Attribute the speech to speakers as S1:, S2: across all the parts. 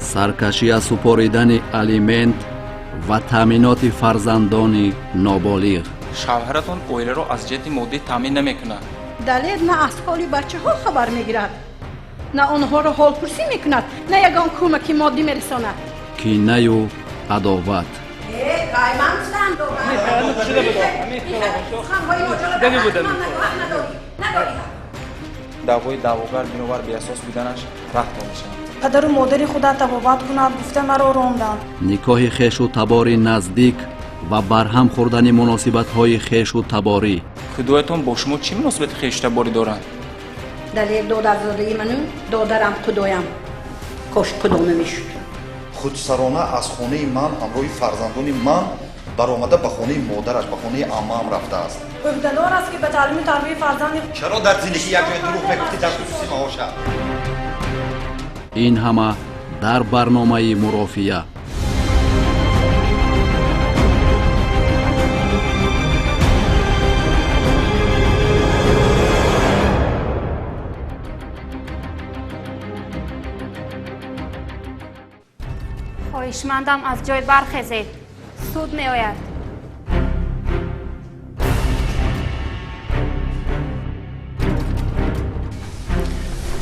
S1: سرکشی از سپردن الیمنت و تامینات فرزندان نابالغ.
S2: شوهرتون اویله رو از جهت مادی تامین نمیکنه.
S3: دلیل نه از حال بچه ها خبر میگیرد، نه آنها رو حال پرسی میکند، نه یگان کمکی مادی میرساند.
S1: کینه و عداوت.
S2: دعوای دعواگر بنابر بی اساس بودنش رفت میشه.
S4: پدر و مادر خدا تبابت کند گفته مرا راندند.
S1: نکاح خویش و تبار نزدیک و برهم خوردن مناسبت های خویش و تباری.
S2: کدومتون با شما چی مناسبت خویش تباری دارن؟
S3: دلیل دادرزاده منو دادرم کدایم کاش کدامه میشد.
S5: خودسرانه از خانه من همراه فرزندان من برآمده به خانه مادرش به خانه عمم رفته است.
S4: عهده‌دار است که به تعلیم و تربیت فرزند
S5: چرا در زندگی یک جای دروغ میگفتی در خصوصی معاشه؟
S1: این همه در برنامه مرافعه.
S6: خواهشمندم از جای برخیزید. سود می آید.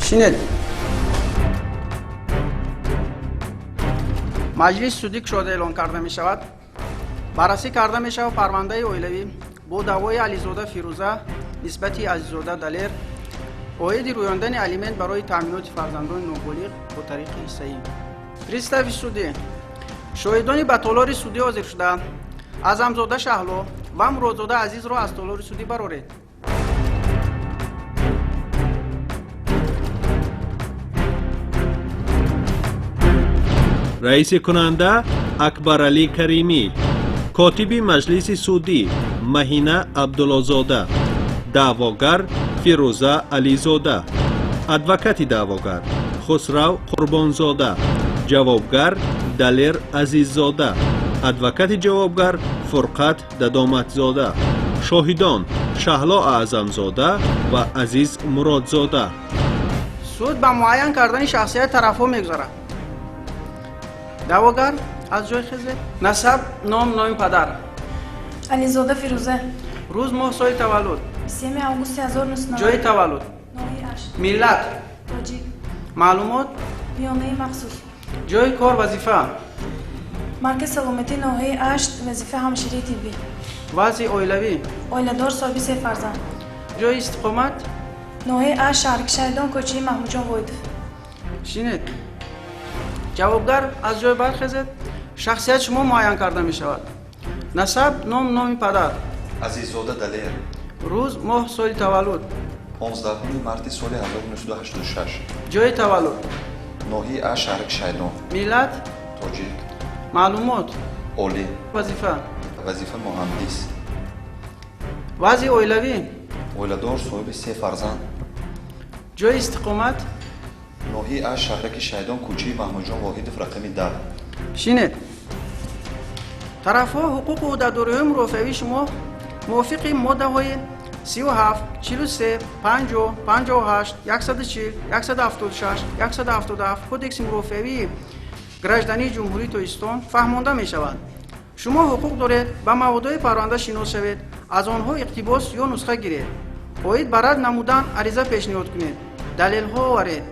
S7: شنید مجلس سودی شده اعلان کرده می شود. بررسی کرده می شود پرونده اویلوی با دعوای علیزاده فیروزه نسبت عزیزاده دلیر عاید رویاندن الیمنت برای تامینات فرزندان نابالغ با طریق حصه‌ای. پریستاف سودی شاهدانی به تالار سودی حاضر شده اعظمزاده شهلا و مرادزاده عزیز را از تالار سودی برآورید.
S8: رئیس کننده اکبرعلی کریمی، کاتب مجلس سودی مهینه عبدالله‌زاده، دعواگر فیروزه علیزاده، ادوکات دعواگر خسرو قربانزاده، جوابگر دلیر عزیززاده، ادوکات جوابگر فرقت ددامتزاده، شاهدان شهلا اعظمزاده و عزیز مرادزاده.
S7: سود به معین کردن شخصیت طرف‌ها می‌گذارد. دعواگر از جای خیزه نسب نام پدر
S4: علیزاده فیروزه
S7: روز ماه سال تولد
S4: 3 آگوست 1990
S7: جای تولد ملت
S4: تاجیک
S7: معلومات
S4: بیانیه مخصوص
S7: جای کار وظیفه
S4: مرکز سلامتی ناحیه 8 وظیفه همشیری طبی
S7: وضع اویلوی
S4: اویله‌دار صاحب 3 فرزند
S7: جای استقامت
S4: ناحیه 8 شهرک شهیدان کوچه محمود جان واید.
S7: شنید جوابگر از جای برخیزد شخصیت شما معین کرده می شود. نسب نام پدر
S5: عزیززاده دلیر
S7: روز ماه سال تولد
S5: 15 مارس سال 1986
S7: جای تولد
S5: ناحیه اش شهرک شهیدان
S7: ملت
S5: تاجیک
S7: معلومات
S5: عالی
S7: وظیفه
S5: مهندس
S7: وضع اویلوی
S5: اویله‌دار صاحب 3 فرزند
S7: جای استقامت
S5: ناحیه اش شهرک شهیدان کوچه محمود جان واحد رقم 10.
S7: شنید طرف‌ها حقوق و عهده‌داری‌های مرافعه‌ای شما موافق ماده‌های 37 43 50 58 140 176 177 کدکس مرافعه‌ای گراجدانی جمهوری تویستان فهمانده می‌شوند. شما حقوق دارید به موادهای پرونده شناس شوید، از آنها اقتباس یا نسخه گیرید، باید برای نمودن عریضه پیشنهاد کنید، دلیل‌ها آورید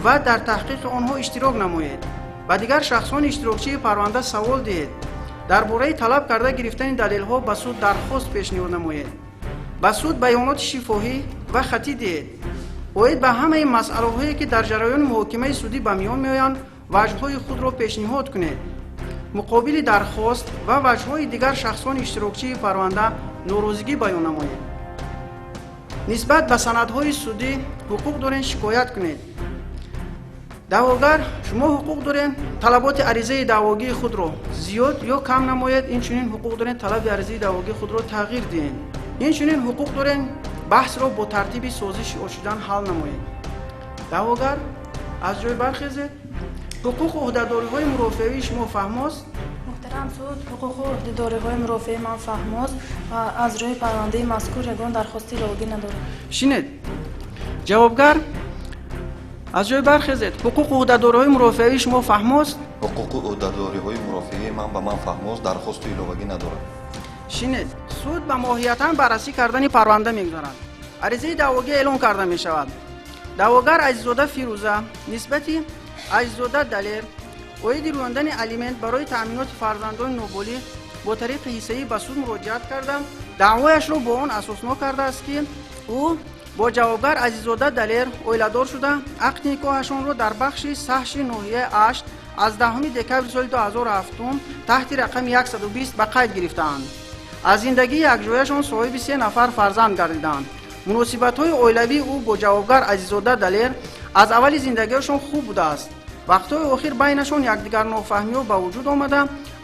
S7: و در تحقیق آنها اشتراک نمایید. و دیگر شخصان اشتراکچی پرونده سوال دهید. درباره طلب کرده گرفتن دلیل‌ها به سود درخواست پیشنهاد نمایید. به سود بیانات شفاهی و خطی دهید. باید به همه مسئله‌هایی که در جریان محاکمه سودی به میان میآیند وجه‌های خود را پیشنهاد کنید. مقابل درخواست و وجه‌های دیگر شخصان اشتراکچی پرونده ناراضگی بیان نمایید. نسبت به سندهای سودی حقوق دارین شکایت کنید. دعواگر شما حقوق دارین طلبات عریضه دعواگی خود را زیاد یا کم نماید. این چنین حقوق دارین طلب عریضه دعواگی خود را تغییر دهید. این چنین حقوق دارین بحث را با ترتیب سازش آشودن حل نمایید. دعواگر از جای برخیزید. حقوق و عهده‌داری‌های مرافعه‌ای شما فهماست؟
S4: محترم سود حقوق و عهده‌داری‌های مرافعه من فهماست و از روی پرونده مذکور یگان درخواستی لازم ندارم.
S7: شنید جوابگر аз ҷой бархезед. ҳуқуқу ӯҳдадориҳои мурофиаи шумо фаҳмост?
S5: ҳуқуқи ӯҳдадориҳои мурофиаи ман ба ман фаҳмост, дархосту иловагӣ надорад.
S7: шинед, суд ба моҳиятан баррасӣ кардани парванда мегузарад. аризаи даъвогӣ эълон карда мешавад. даъвогар азизода фирӯза нисбати азизода далер оиди рӯяндани алимент барои таъминоти фарзандони ноболиғ бо тариқи ҳиссаӣ ба суд муроҷиат карда, даъвояшро бо он асоснок кардааст ки ӯ бо ҷавобгар азизода далер оиладор шуда ақди никоҳашонро дар бахши саҳши ноҳияи ашт аз 10 декабри соли 2007 таҳти рақами 120 ба қайд гирифтаанд. аз зиндагии якҷояшон соҳиби 3 нафар фарзанд гардиданд. муносибатҳои оилавии ӯ бо ҷавобгар азизода далер аз аввали зиндагиашон хуб будааст. вақтҳои охир байнашон якдигар нофаҳмиҳо ба вуҷуд омада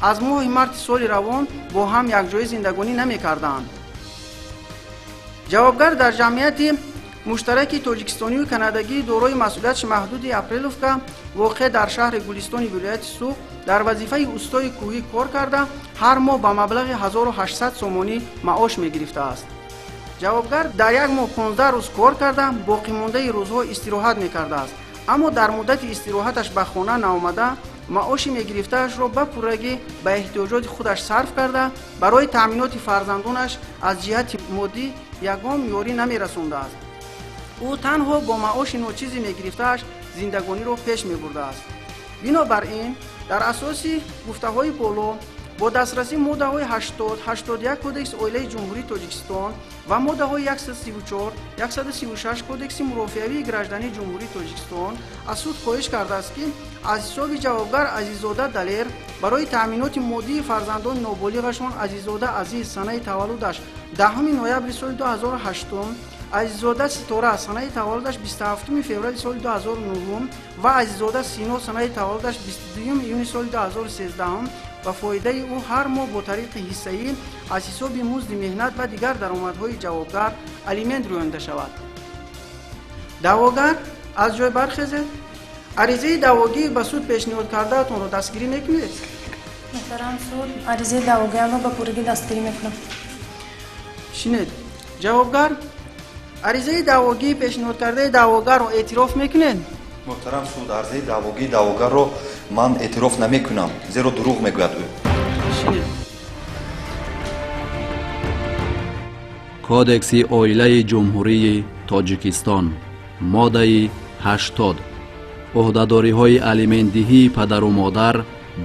S7: аз моҳи марти соли равон бо ҳам якҷоя зиндагонӣ намекарданд. ҷавобгар дар ҷамъияти муштараки тоҷикистонию канадагии дорои масъулиятши маҳдуди апреловка воқеъ дар шаҳри гулистони вилояти Суғ дар вазифаи устои кӯҳӣ кор карда ҳар моҳ ба маблағи 1800 сомонӣ маош мегирифтааст. ҷавобгар дар як моҳ 15 рӯз кор карда боқимондаи рӯзҳо истироҳат мекардааст, аммо дар муддати истироҳаташ ба хона наомада маоши мегирифтаашро ба пуррагӣ ба эҳтиёҷоти худаш сарф карда барои таъминоти фарзандонаш аз ҷиҳати моддӣ ягон ёрӣ намерасондааст. ӯ танҳо бо маоши ночизе мегирифтааш зиндагониро пеш мебурдааст. бинобар ин дар асоси гуфтаҳои боло бо дастрасӣ моддаҳои 80, 81 кодекси оилаи ҷумҳурии Тоҷикистон ва моддаҳои 134, 136 кодекси мурофиавии граждании ҷумҳурии Тоҷикистон аз суд хоҳиш кардааст ки аз ҳисоби ҷавобгар Азизода Далер барои таъминоти моддии фарзандони ноболиғашон Азизода Азиз санаи таваллудаш 10 ноябри соли 2008, Азизода Ситора санаи таваллудаш 27 феврали соли 2009 ва Азизода Сино санаи таваллудаш 22 июни соли 2013 ба фоидаи ӯ ҳар моҳ бо тариқи ҳиссаӣ аз ҳисоби музди меҳнат ва дигар даромадҳои ҷавобгар алимент рӯёнда шавад. даъвогар аз ҷой бархезед. аризаи даъвогӣ ба суд пешниҳод кардаатонро дастгирӣ мекунед?
S4: муҳтарам суд, аризаи даъвогаамро ба пуррагӣ дастгирӣ мекунам.
S7: шинед, ҷавобгар аризаи даъвогии пешниҳодкардаи даъвогарро эътироф мекунед?
S5: муҳтарам суд, арзаи даъвогии даъвогарро ман эътироф намекунам, зеро дурӯғ мегӯяд ӯ.
S7: шинед.
S1: кодекси оилаи ҷумҳурии тоҷикистон моддаи 80 ӯҳдадориҳои алиментдиҳии падару модар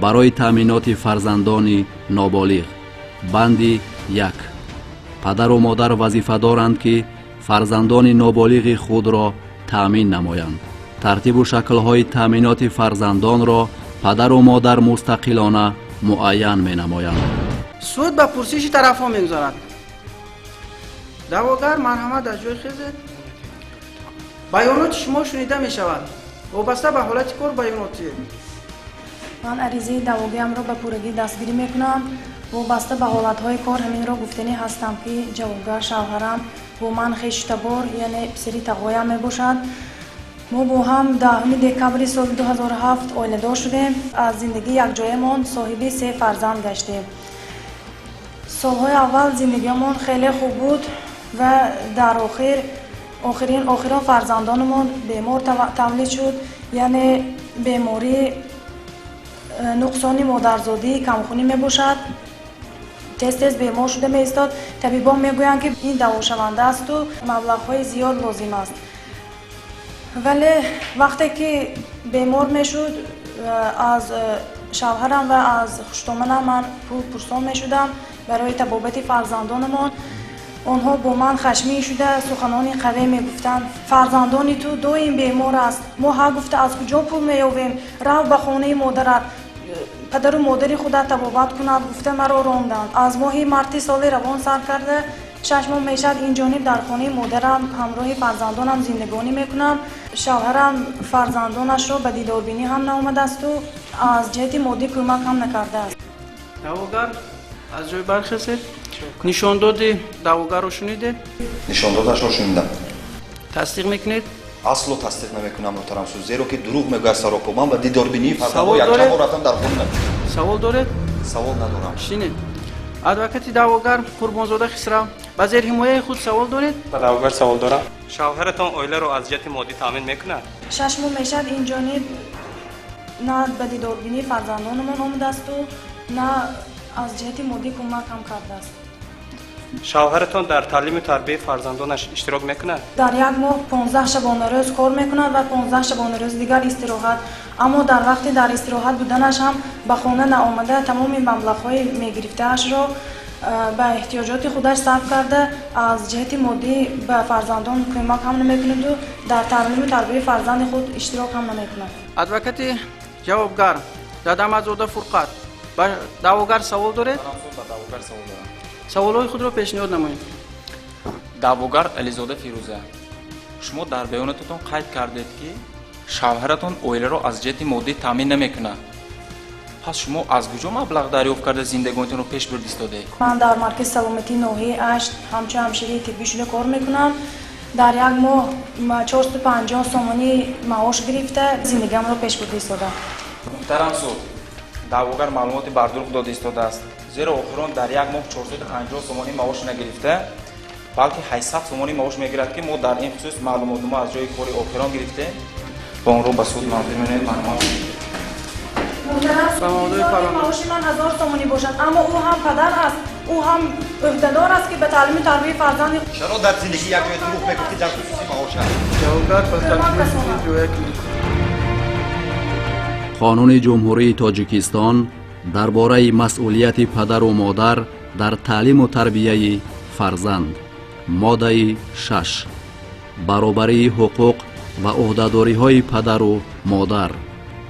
S1: барои таъминоти фарзандони ноболиғ. банди 1. падару модар вазифа доранд ки фарзандони ноболиғи худро таъмин намоянд. тартибу шаклҳои таъминоти фарзандонро падару модар мустақилона муайян менамоянд.
S7: суд ба пурсиши тарафҳо мегузарад. даъвогар марҳамат аз ҷой хезед. баёноти шумо шунида мешавад. вобаста ба ҳолати кор баёнотие.
S4: ман аризаи даъвогаамро ба пуррагӣ дастгирӣ мекунам. вобаста ба ҳолатҳои кор ҳаминро гуфтанӣ ҳастам ки ҷавобгар шавҳарам бо ман хештабор яъне писари тағоям мебошад. мо бо ҳам 10 декабри соли 2007 оиладор шудем. аз зиндагии якҷоямон соҳиби 3 фарзанд гаштем. солҳои аввал зиндагиямон хеле хуб буд ва дар охирон фарзандонамон бемор тавлид шуд, яъне бемори нуқсони модарзодӣ камхунӣ мебошад. тез бемор шуда меистод. табибон мегӯянд ки ин давошаванда асту маблағҳои зиёд лозим аст. вале вақте ки бемор мешуд, аз шавҳарам ва аз хуштоманам ман пул пурсон мешудам барои табобати фарзандонамон. онҳо бо ман хашмин шуда суханони қавӣ мегуфтанд. фарзандони ту доим бемор аст. мо ҳа гуфта аз куҷо пул меёвем? рав ба хонаи модарат, падару модари худат табобат кунад, гуфта маро ронданд. аз моҳи марти соли равон сар карда 6 моҳ мешад инҷониб дар хонаи модарам ҳамроҳи фарзандонам зиндагонӣ мекунам. шавҳарам фарзандонашро ба дидорбинӣ ҳам наомадасту аз ҷиҳати моддӣ кӯмак ҳам накардааст.
S7: даъвогар аз ҷой бархезед. нишондоди даъвогарро шунидед?
S5: нишондодашро шунидам.
S7: тасдиқ мекунед?
S5: асло тасдиқ намекунам муҳтарам суд, зеро ки дурӯғ мегӯяд сароко. ман ба дидорбинии фарзандо
S7: Савол
S5: якчанд
S7: доред?
S5: бор рафтам дар хона.
S7: савол доред?
S5: савол надорам.
S7: шинед. адвокати даъвогар Қурбонзода Хисрав ба зери ҳимояи худ савол доред?
S9: ба давгар савол дорам. Шавҳаратон оиларо аз ҷиҳати моддӣ таъмин мекунад?
S4: шашмо мешад инҷониб на ба дидорбинии фарзандонамон омадасту на аз ҷиҳати моддӣ кӯмакам кардааст.
S9: шавҳаратон дар таълиму тарбияи фарзандонаш иштирок мекунад?
S4: дар як моҳ 15 шабонарӯз кор мекунад ва 15 шабонарӯзи дигар истироҳат. Аммо дар вақти дар истироҳат буданаш ҳам ба хона наомада тамоми маблағҳои мегирифтаашро ба эҳтиёҷоти худаш сарф карда аз ҷиҳати моддӣ ба фарзандон кӯмак ҳам намекунаду дар таълиму тарбияи фарзанди худ иштирок ҳам намекунад.
S7: адвокати ҷавобгар Дадамазода Фурқат ба даъвогар савол доред?
S2: Ба даъвогар савол дорам.
S7: саволҳои худро пешниҳод намоед.
S2: даъвогар Ализода Фирӯза, шумо дар баёнататон қайд кардед ки шавҳаратон оиларо аз ҷиҳати моддӣ таъмин намекунад. пас шумо аз куҷо маблағ дарёфт карда зиндагонитонро пеш бурд истодед?
S4: ман дар маркази саломатии ноҳияи Ашт ҳамчун ҳамширии тиббӣ шуда кор мекунам. дар як моҳ 450 сомонӣ маош гирифта зиндагиамро пеш бурда истодам.
S2: муҳтарам суд, даъвогар маълумоти бардуруғ дода истодааст, зеро охирон дар як моҳ 450 сомонӣ маош нагирифта, балки 800 сомонӣ маош мегирад ки мо дар ин хусус маълумотнома аз ҷои кори охирон гирифтем. ба онро ба суд манзур меноед маълумот.
S4: маоши ман 1000 сомонӣ бошад, аммо ӯ ҳам падар аст, ӯ ҳам ӯҳдадор аст ки ба таълими тарбияи фарзанди
S5: чаро дар зиндагӣ як ҷоя дурӯғ мегуфти дар хусуси маош аст?
S7: ҷавобгар ба тартиби суд риоя кунед.
S1: қонуни ҷумҳурии тоҷикистон дар бораи масъулияти падару модар дар таълиму тарбияи фарзанд, моддаи 6, баробарии ҳуқуқ ва ӯҳдадориҳои падару модар.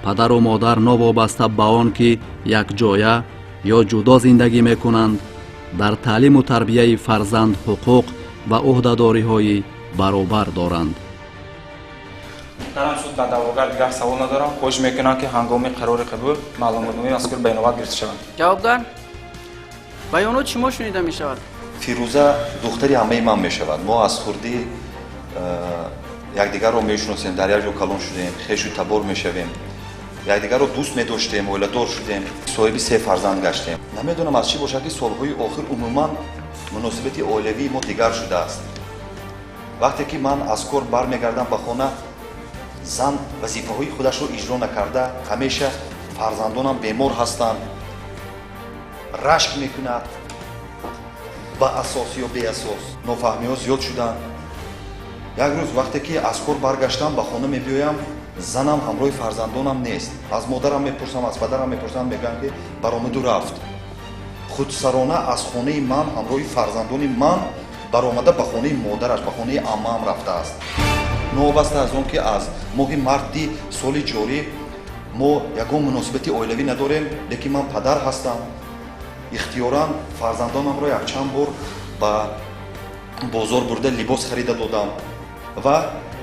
S1: падару модар новобаста ба он ки якҷоя ё ҷудо зиндагӣ мекунанд, дар таълиму тарбияи фарзанд ҳуқуқ ва ӯҳдадориҳои баробар доранд.
S2: муҳтарам суд, ба даъвогар дигар савол надорам. хоҳиш мекунам ки ҳангоми қарори қабул маълумотномаи мазкур ба иноват гирифта шавад.
S7: ҷавобгар баёнот шумо шунида мешавад.
S5: фирӯза духтари ҳамаи ман мешавад. мо аз хурдӣ якдигарро мешиносем, дар як ҷо калон шудем, хешу табор мешавем, якдигарро дӯст медоштем, оиладор шудем, соҳиби 3 фарзанд гаштем. намедонам аз чӣ бошад ки солҳои охир умуман муносибати оилавии мо дигар шудааст. вақте ки ман аз кор бармегардам ба хона, зан вазифаҳои худашро иҷро накарда, ҳамеша фарзандонам бемор ҳастанд, рашк мекунад, ба асос ё беасос нофаҳмиҳо зиёд шуданд. як рӯз вақте ки аз кор баргаштам ба хона мебиёям, занам ҳамроҳи фарзандонам нест. аз модарам мепурсам, аз падарам мепурсам, мегӯянд ки баромаду рафт. худсарона аз хонаи ман ҳамроҳи фарзандони ман баромада ба хонаи модараш, ба хонаи аммаам рафтааст. новобаста аз он ки аз моҳи марти соли ҷорӣ мо ягон муносибати оилавӣ надорем, лекин ман падар ҳастам. ихтиёран фарзандонамро якчанд бор ба бозор бурда либос харида додам ва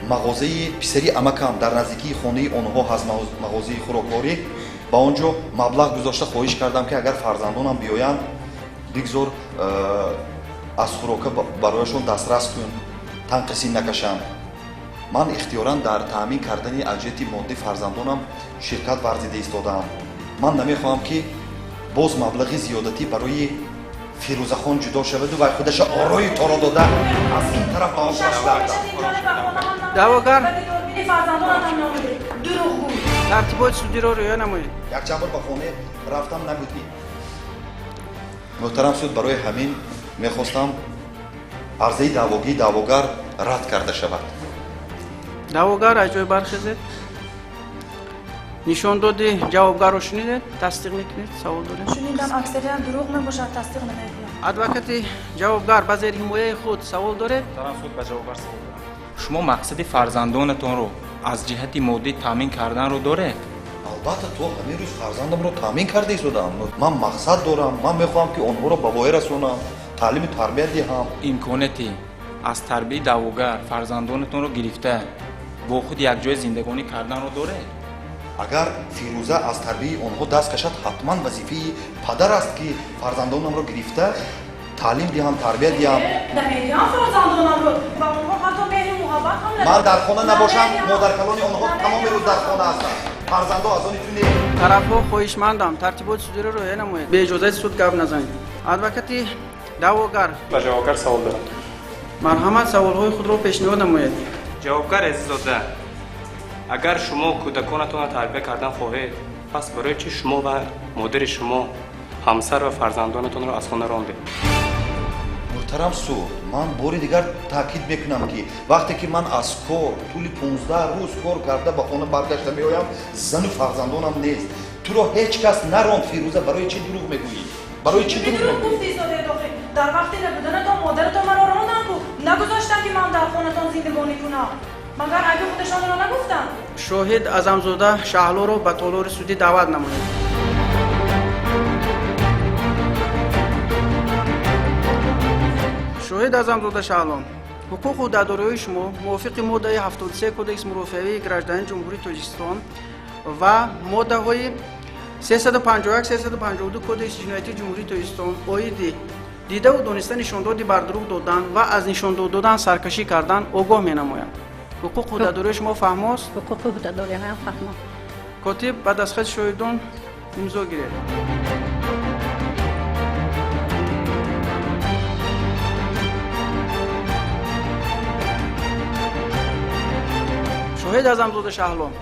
S5: мағозаи писари амакам дар наздикии хонаи онҳо ҳаст, мағозаи хӯрокворӣ, ба он ҷо маблағ гузошта хоҳиш кардам ки агар фарзандонам биёянд, бигзор аз хӯрока барояшон дастрас кун, танқисӣ накашанд. ман ихтиёран дар таъмин кардани аз ҷиҳати моддӣ фарзандонам ширкат варзида истодаам. ман намехоҳам ки боз маблағи зиёдатӣ барои фирӯзахон ҷудо шаваду ва худаша орои торо дода аз ин тараф ба он баштарда.
S7: даъвогар тартиботи судиро риоя намоед.
S5: якчанд бор ба хоне рафтам набудӣ. муҳтарам суд, барои ҳамин мехостам арзаи даъвогии даъвогар рад карда шавад.
S7: даъвогар аз ҷой бархезед. нишондоди ҷавобгарро шунидед? тасдиқ мекунед? савол доред?
S4: шунидам, аксарият дурӯғ мебошад, тасдиқ намекунам.
S7: адвокати ҷавобгар ба зери ҳимояи худ савол доред?
S2: муҳтарам суд, ба ҷавобгар савол дорам. шумо мақсади фарзандонатонро аз ҷиҳати моддӣ таъмин карданро доред?
S5: албатта, то ҳамин рӯз фарзандамро таъмин карда истодам. ман мақсад дорам. ман мехоҳам ки онҳоро ба воя расонам, таълими тарбия диҳам.
S2: имконияти аз тарбияи даъвогар фарзандонатонро гирифта бо худ якҷоя зиндагонӣ карданро доред?
S5: агар фирӯза аз тарбияи онҳо даст кашад, ҳатман вазифаи падар аст ки фарзандонамро гирифта таълим диҳам, тарбия диҳам. ман дар хона набошам, модаркалони онҳо тамоми рӯз дар хона ҳастанд. фарзандо аз они ту не.
S7: тарафҳо хоҳишмандам, тартиботи судиро риоя намоед. беиҷозати суд гап назанед. адвокати даъвогар
S9: ба ҷавобгар савол дорам.
S7: марҳамат саволҳои худро пешниҳод намоед.
S9: ҷавобгар азизода, агар шумо кӯдаконатонро тарбия кардан хоҳед, пас барои чӣ шумо ва модари шумо ҳамсар ва фарзандонатонро аз хона рондед?
S5: муҳтарам суд, ман бори дигар таъкид мекунам ки вақте ки ман аз кор тӯли 15 рӯз кор карда ба хона баргашта меоям, зану фарзандонам нест. туро ҳеҷ кас наронд. Фирӯза, барои чӣ дурӯғ мегӯӣ? Барои чӣ дурӯғ мегӯӣ?
S4: дар вақти набуданатон модаратон маро ронданду нагузоштанд ки ман дар хонатон зиндагонӣ кунам. магар айби худашонро нагуфтанд?
S7: шоҳид азамзода шаҳлоро ба толори судӣ даъват намоед. шоҳид азамзода шаҳлом, ҳуқуқу дадориҳои шумо мувофиқи моддаи 73 кодекси мурофиаи гражданини ҷумҳурии Тоҷикистон ва моддаҳои 351-352 кодекси ҷиноятии ҷумҳурии Тоҷикистон оиди дидаву дониста нишондоди бар дурӯғ додан ва аз нишондод додан саркашӣ кардан огоҳ менамоянд. ҳуқуқу дадориҳои шумо фаҳмост?
S3: ҳуқуқи дадориҳоям фаҳмо.
S7: котиб ба дастхати шоҳидон имзо гиред. шоҳид азамзода шаҳлом,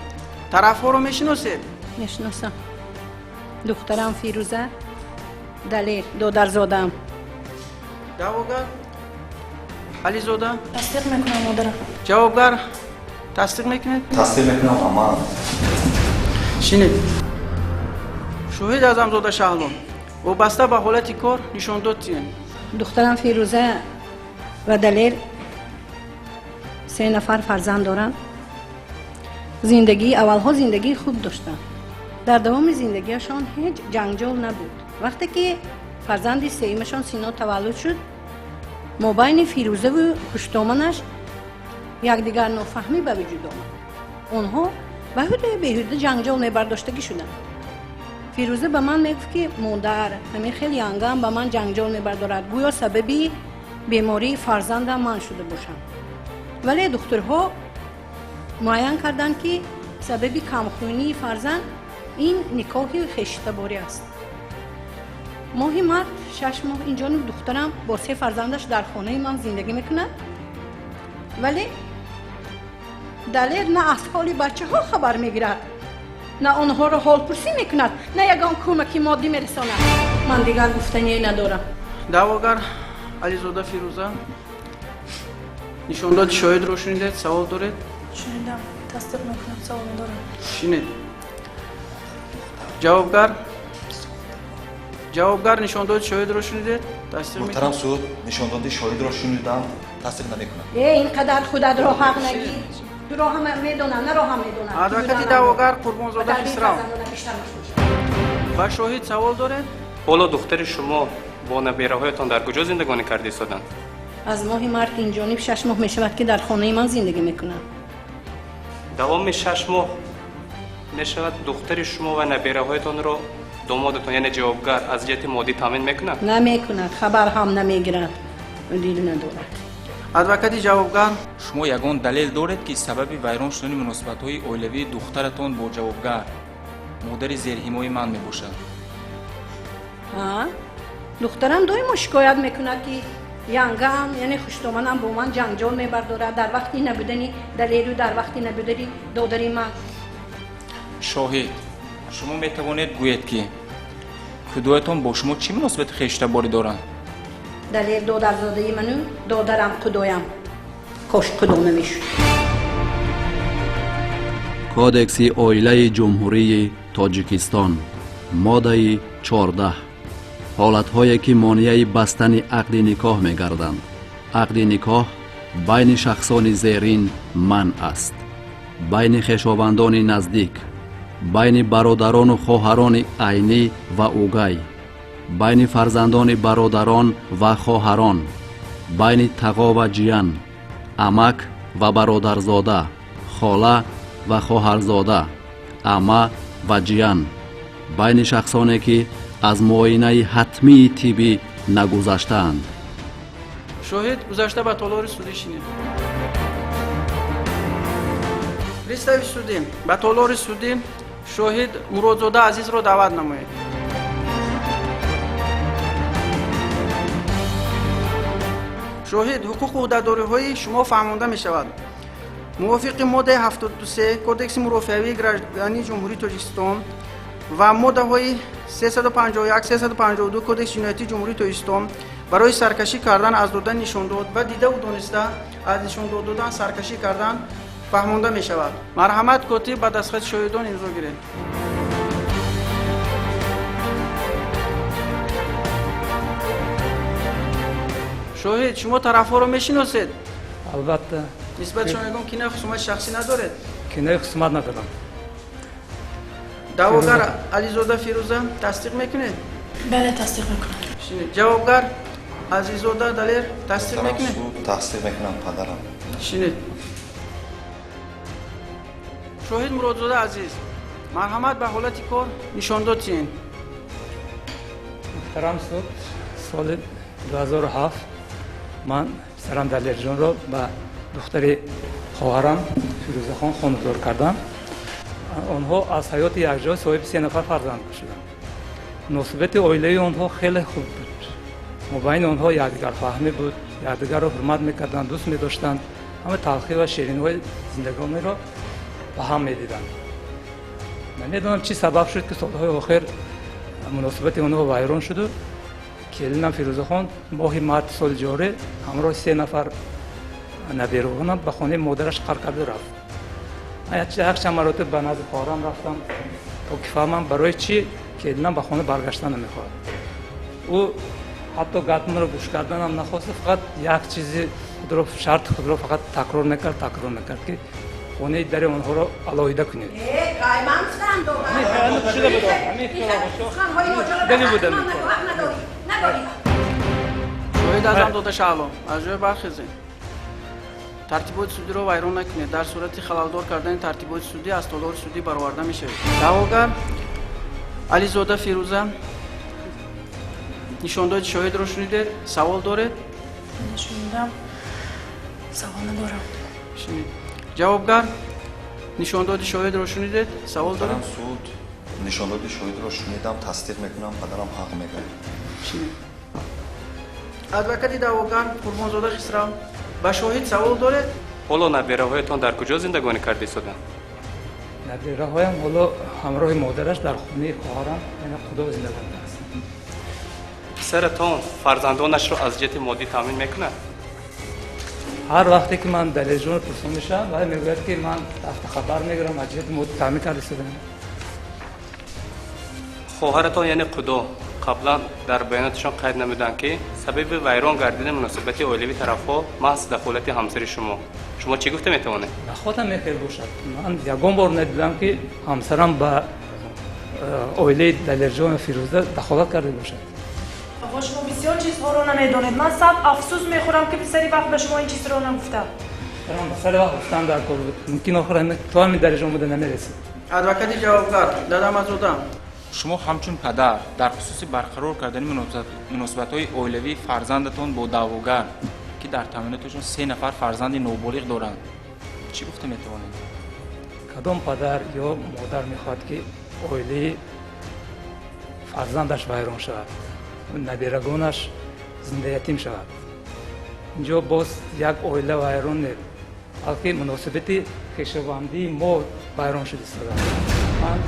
S7: тарафҳоро мешиносед?
S3: мешиносам. духтарам фирӯза, далер додарзодам.
S7: даъвогар ализода?
S4: тасдиқ мекунам модарам.
S7: ҷавобгар тасдиқ мекунед?
S5: тасдиқ мекунам аман.
S7: шинед. шоҳид азамзода шаҳлом, вобаста ба ҳолати кор нишондод чиен?
S3: духтарам фирӯза ва далер 3 нафар фарзанд доранд. аввалҳо зиндагии хуб доштанд. дар давоми зиндагиашон ҳеҷ ҷанҷол набуд. вақте ки фарзанди сеюмашон Сино таваллуд шуд, мобайни фирӯзаву пуштоманаш якдигар нофаҳмӣ ба вуҷуд омад. онҳо баҳудаю беҳуда ҷанҷол мебардоштагӣ шуданд. фирӯза ба ман мегуфт ки модар, ҳамин хеле янгам ба ман ҷанҷол мебардорад, гӯё сабаби бемории фарзандам ман шуда бошам. вале духтурҳо муайян карданд ки сабаби камхунии фарзанд ин никоҳи хештаборӣ аст. моҳи мард 6 моҳ инҷониб духтарам бо 3 фарзандаш дар хонаи ман зиндагӣ мекунад, вале далер на аз ҳоли бачаҳо хабар мегирад, на онҳоро ҳолпурсӣ мекунад, на ягон кӯмаки моддӣ мерасонад. ман дигар гуфтание надорам.
S7: даъвогар ализода фирӯза, нишондоди шоҳидро шунидед? савол доред?
S4: шунидам. тасдиқ мекунам. савол дорам.
S7: шинед. ҷавобгар нишондоди шоҳидро шунидед? тасдиқ
S5: муҳтарам суд, нишондоди шоҳидро шунидам, тасдиқ намекунам.
S3: инқадар худат роҳақ нагир. ту роҳа медонам, на роҳа медонам.
S7: адвокати даъвогар қурбонзода хисрав, ба шоҳид савол доред?
S9: ҳоло духтари шумо бо набераҳоятон дар куҷо зиндагонӣ карда истоданд?
S3: аз моҳи март инҷониб 6 моҳ мешавад ки дар хонаи ман зиндагӣ мекунад.
S9: давоми 6 моҳ мешавад духтари шумо ва набераҳоятонро домодатон яъне ҷавобгар аз ҷиҳати моддӣ таъмин мекунад?
S3: намекунад, хабар ҳам намегирад, дил надорад.
S7: адвокати ҷавобгар,
S2: шумо ягон далел доред ки сабаби вайрон шудани муносибатҳои оилавии духтаратон бо ҷавобгар модари зерҳимои ман мебошад?
S3: духтарам доимо шикоят мекунад ки янгам, яъне хуштоманам бо ман ҷанҷол мебардорад дар вақти набудани далеру дар вақти набудани додари ман.
S2: шоҳид, шумо метавонед гӯед ки кӯдоятон бо шумо чӣ муносибати хештаборӣ доранд?
S3: далер додарзодаи ману, додарам кӯдоям. кош кӯдо намешуд.
S1: кодекси оилаи ҷумҳурии тоҷикистон моддаи 14 ҳолатҳое ки монеаи бастани ақди никоҳ мегарданд. ақди никоҳ байни шахсони зерин манъ аст. байни хешовандони наздик, байни бародарону хоҳарони айнӣ ва угай, байни фарзандони бародарон ва хоҳарон, байни тағо ва ҷиян, амак ва бародарзода, хола ва хоҳарзода, ама ва ҷиян, байни шахсоне ки аз муоинаи ҳатмии тиббӣ нагузаштаанд.
S7: шоҳид гузашта ба толори судӣ шинед. пристави судӣ, ба толори судӣ шоҳид Муродзода азизро даъват намоед. شاهد حقوق و عهدهداری‌های شما فهمانده می‌شود. موافق ماده 73 کدکس مرافعه گردانی جمهوری تاجیکستان و ماده های 351 352 کدکس جنایتی جمهوری تاجیکستان برای سرکشی کردن از دادن نشان داد و دیده و دانسته از نشان دادن سرکشی کردن فهمانده می شود. مرحمت کاتب به دستخط شاهدان امضا گیرید. شاهد شما طرف‌ها را می‌شناسید؟
S10: البته
S7: نسبت شما کنایه خصومت شخصی ندارید؟
S10: کنایه خصومت ندارم.
S7: دعواگر علیزاده فیروزه تصدیق میکنید؟
S4: بله تصدیق میکنم.
S7: جوابگر عزیزاده دلیر تصدیق میکنید؟
S5: تصدیق میکنم پدرم.
S7: شنید. شاهد مرادزاده عزیز مرحمت به حالت کار نشان دادین.
S10: محترم سود سال 2007 من سرم دلیر جان را به دختر خواهرم فیروزه خان خانه‌دار کردم. آنها از حیات یکجا صاحب 3 نفر فرزند شدند. مناسبت عائله آنها خیلی خوب بود. مابین آنها یکدیگر فهمی بود، یکدیگر را حرمت میکردند، دوست می‌داشتند. همه تلخی و شیرینی‌های زندگانی را با هم می‌دیدند. نمی‌دانم چی سبب شد که سال‌های آخر مناسبت آنها ویران شد و کلینم فیروزه خان ماه مارت سال جاری همراه 3 نفر نبیروانم به خانه مادرش قرار کرده رفت. یک چند مراتب به نزد خواهرم رفتم تا که فهمم برای چی کلینم به خانه برگشتن نمیخواد. او حتی گفتم رو گوش کردن هم نخواست، فقط یک چیزی خود را شرط خود را فقط تکرار میکرد که خانه در آنها را علاویده کنید.
S7: شاهد از هم داده شعلا از جای برخیزید. ترتیبات سودی را ویران نکنید. در صورت خلالدار کردن ترتیبات سودی از تالار سودی برآورده میشه. دعواگر علیزاده فیروزه نشانداد شاهد را شنیدید؟ سوال دارید؟
S4: شنیدم. سوال ندارم.
S7: شنید. جوابگر نشانداد شاهد را شنیدید؟ سوال دارید؟
S5: پدرم سود نشانداد شاهد را شنیدم، تصدیق میکنم، پدرم حق میگه.
S7: شنید. ادوکات دعواگر قربانزاده خسرو با شاهد سوال دارید؟
S9: حالا نبیره‌هایتان در کجا زندگانی کرده شدند؟
S10: نبیره‌هایم حالا همراه مادرش در خانه خواهرم یعنی خدا زندگانی هستند.
S9: پسرتان فرزندانش را از جهت مادی تامین میکند؟
S10: هر وقتی که من دلیل جون پرسیده میشم و میگوید که من تحت خبر میگیرم از جهت مادی تامین کرده شدم.
S9: خواهرتان یعنی خدا قبلا در بیاناتشان قید نمودند که سبب ویران گردیدن مناسبت عائلوی طرف‌ها محض دخالت همسر شما چی گفته میتوانید؟
S10: خودم میخیر باشد. من یگان بار ندیدم که همسرم با عائله دلیرجان فیروزه دخالت کرده باشد.
S4: آقا شما بسیار چیزها رو نمیدانید. من صد افسوس میخورم که پسری وقت به شما این چیز رو نگفتم.
S10: من پسری وقت گفتم در کار بود. ممکن آخر همه تا همین درجه بوده نمیرسید.
S7: ادوکات جوابگر دادم از اودم.
S2: شما همچون پدر در خصوص برقرار کردن مناسبت‌های عائلوی فرزندتان با دعواگر که در تامیناتشون 3 نفر فرزند نوبالغ دارند چی گفته میتوانید؟
S10: کدام پدر یا مادر میخواد که عائله فرزندش ویران شود، نبیرگانش زنده یتیم شود؟ اینجا باز یک عائله ویران نیست، بلکه مناسبت خویشاوندی ما ویران شده است. من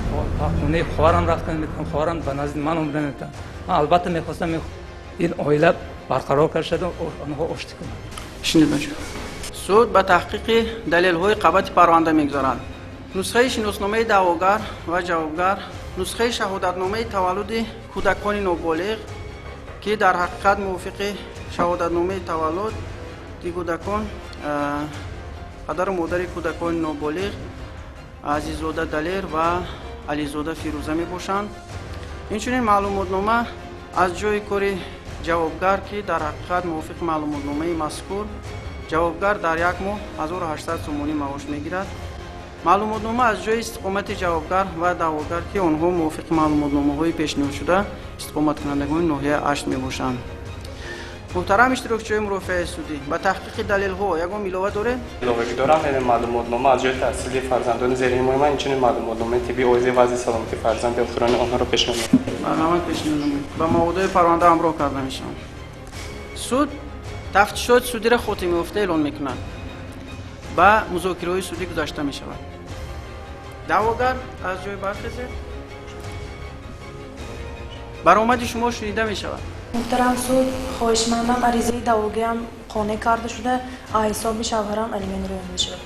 S10: خانه خواهرم رفتم میتونم خواهرم به نزد من اومده میتونم. من البته میخواستم این عائله برقرار کرده شد و آنها آشتی کنند.
S7: شنید بچه. سود به تحقیق دلیل‌های قبط پرونده میگذارند. نسخه شناسنامه دعواگر و جوابگر، نسخه شهادتنامه تولد کودکان نوبالغ که در حقیقت موافق شهادتنامه تولد کودکان پدر و مادر کودکان نوبالغ عزیزاده دلیر و علیزاده فیروزه می باشند. اینچنین معلوماتنامه از جای کار جوابگر که در حقیقت موافق معلوماتنامه مذکور جوابگر در یک ماه 1800 سومانی معاش میگیرد. معلوماتنامه از جای استقامت جوابگر و دعواگر که آنها موافق معلوماتنامه های پیشنهاد شده استقامت کنندگان ناحیه 8 می باشند. محترم اشتراکچی‌های مرافعه سودی با تحقیق دلیل‌ها یگان علاوه داره؟
S9: علاوه دارم. یعنی معلوماتنامه از جهت تحصیلی فرزندان زیر حمایت من اینچنین معلوماتنامه طبی اوضاع وضع سلامتی فرزند دختران آنها را پیشنهاد می‌کنم.
S7: برنامه پیشنهاد با موضوع پرونده همراه کرده میشم. سود тафтишот судиро хотимаёфта эълон мекунад. ба музокираҳои судӣ гузашта мешавад. даъвогар аз ҷой бархезед. баромади шумо шунида мешавад.
S4: муҳтарам суд, хоҳишмандам аризаи даъвогиам қонеъ карда шуда аз ҳисоби шавҳарам алимент рӯён мешавад.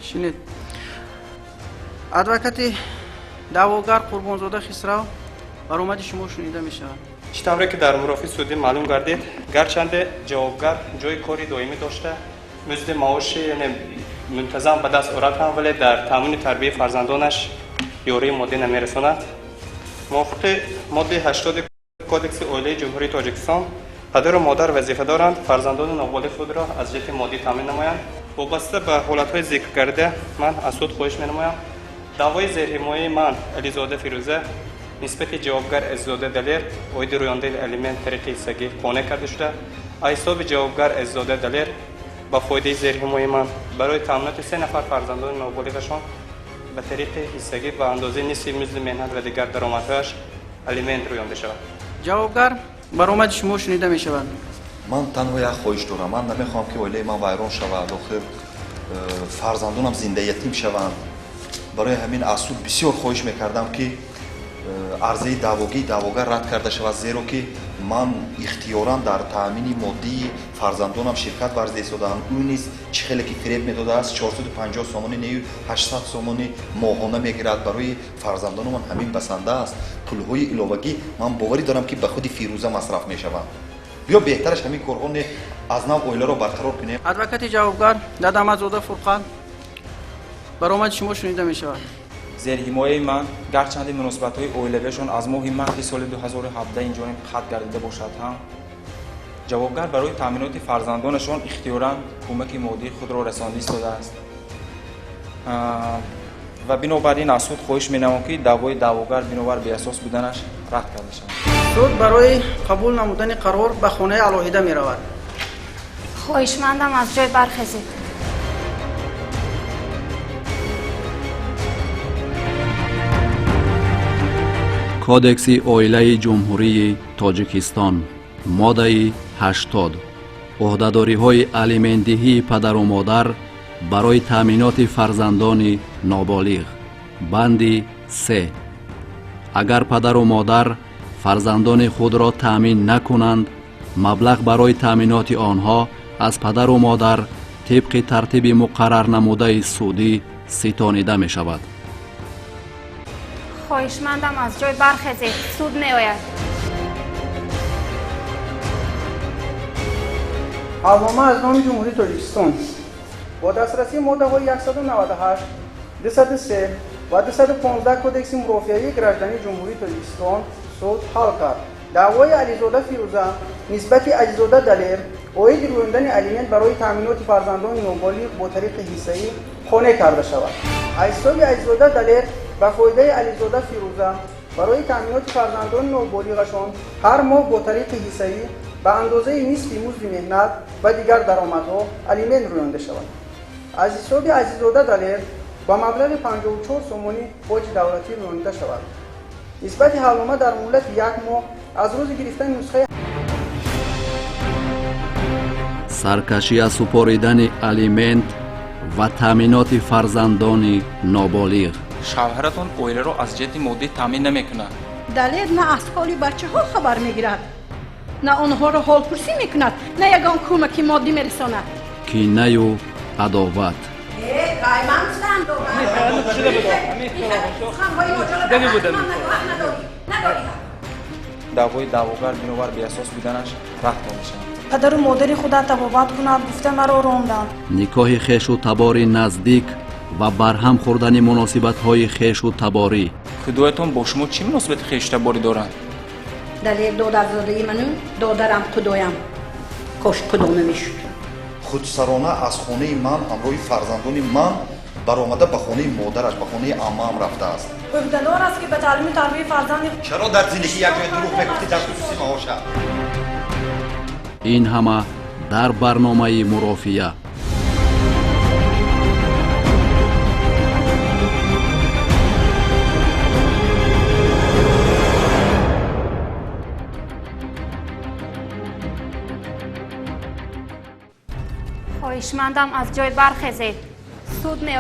S7: шинед. адвокати даъвогар қурбонзода хисрав баромади шумо шунида мешавад.
S9: иш тавре ки дар мурофи судӣ маълум гардид, гарчанде ҷавобгар ҷои кори доимӣ дошта, музди маоши яъне мунтазам ба даст орад ҳам, вале дар таъмини тарбияи фарзандонаш ёрии моддӣ намерасонад. мувофиқи моддаи 80 кодекси оилаи ҷумҳурии тоҷикистон, падару модар вазифа доранд фарзандони ноболиғ худро аз ҷиҳати моддӣ таъмин намоянд. вобаста ба ҳолатҳои зикр карда ман аз суд хоҳиш менамоям даъвои зерҳимояи ман Ализода Фирӯза нисбати ҷавобгар Азизода Далер оиди рӯёндаи алимент тариқи ҳиссагӣ қонеъ карда шуда, аз ҳисоби ҷавобгар Азизода Далер ба фоидаи зерҳимояи ман барои таъминоти 3 нафар фарзандони ноболиғашон ба тариқи ҳиссагӣ ба андозаи нисфи музди меҳнат ва дигар даромадҳояш алимент рӯёнда шавад.
S7: ҷавобгар баромади шумо шунида мешавад.
S5: ман танҳо як хоҳиш дорам. ман намехоҳам ки оилаи ман вайрон шавад, охир фарзандонам зиндаятим шаванд. барои ҳамин аз суд бисёр хоҳиш мекардам ки арзаи даъвогии даъвогар рад карда шавад, зеро ки ман ихтиёран дар таъмини моддии фарзандонам ширкат варзида истодаам. ӯ низ чӣ хеле ки фиреб медодааст, 450 сомони нею 800 сомони моҳона мегирад. барои фарзандону ман ҳамин басанда аст. пулҳои иловагӣ ман боварӣ дорам ки ба худи Фирӯза масраф мешаванд. биё беҳтараш ҳамин корҳо не аз нав оиларо барқарор кунем.
S7: адвокати ҷавобгар Дадамазода Фурқан баромади шумо шунида мешавад.
S2: зерҳимояи ман гарчанде муносибатҳои оилавиашон аз моҳи марти соли 2017 инҷониб қатъ гардида бошад ҳам, ҷавобгар барои таъминоти фарзандонашон ихтиёран кӯмаки моддии худро расонда истодааст ва бинобар ин аз суд хоҳиш менамоям ки даъвои даъвогар бинобар беасос буданаш рад карда шавад. суд барои қабул намудани қарор ба хонаи алоҳида меравад.
S6: хоҳишмандам аз ҷой бархезед.
S1: кодекси оилаи ҷумҳурии тоҷикистон моддаи 80 ӯҳдадориҳои алиментдиҳии падару модар барои таъминоти фарзандони ноболиғ банди 3 агар падару модар фарзандони худро таъмин накунанд, маблағ барои таъминоти онҳо аз падару модар тибқи тартиби муқаррар намудаи судӣ ситонида мешавад.
S6: хоҳишмандам аз ҷой бархезед. суд меояд.
S7: ҳавома аз номи ҷумҳурии тоҷикистон бо дастрасии моддаҳои 198, 203 ва 215 кодекси мурофиаи граждании ҷумҳурии тоҷикистон суд ҳал кард. даъвои Ализода Фирӯза нисбати Азизода Далер оиди рӯёндани алимент барои таъминоти фарзандони ноболиғ бо тариқи ҳиссаӣ қонеъ карда шавад. аз ҳисоби Азизода Далер ба фоидаи Ализода Фирӯза барои таъминоти фарзандони ноболиғашон ҳар моҳ бо тариқи ҳиссаӣ ба андозаи нисфи музди меҳнат ва дигар даромадҳо алимент рӯёнда шавад. аз ҳисоби Азизода Далер ба маблағи 54 сомони боҷи давлатӣ рӯёнда шавад. нисбати ҳавлома дар муддати 1 моҳ аз рӯзи гирифтани нусхаи
S1: саркашӣ аз супоридани алимент ва таъминоти фарзандони ноболиғ.
S2: шавҳаратон оиларо аз ҷиҳати моддӣ таъмин намекунад.
S3: далер на аз ҳоли бачаҳо хабар мегирад, на онҳоро ҳолпурсӣ мекунад, на ягон кӯмаки моддӣ мерасонад.
S1: кинаю адоват
S2: даъвои даъвогар бинобар беасос буданаш рад карда шавад.
S4: падару модари худа табобат кунад гуфта маро ронданд.
S1: никоҳи хешу табори наздик ва барҳам хӯрдани муносибатҳои хешу таборӣ.
S2: худоятон бо шумо чӣ муносибати хешу таборӣ дорад?
S3: далер додарзодаи ману додарам худоям кош кудоме мешуд.
S5: худсарона аз хонаи ман ҳамроҳи фарзандони ман баромада ба хонаи модараш, ба хонаи аммаам рафтааст.
S4: ӯҳдадор аст ки ба таълиму тарбияи фарзанди
S5: чаро дар зиндагӣ як ҷоя дурӯғ мегуфтӣ дар хусуси маоша?
S1: ин ҳама дар барномаи мурофиа.
S6: خواهشمندم از جای برخیزید. سود می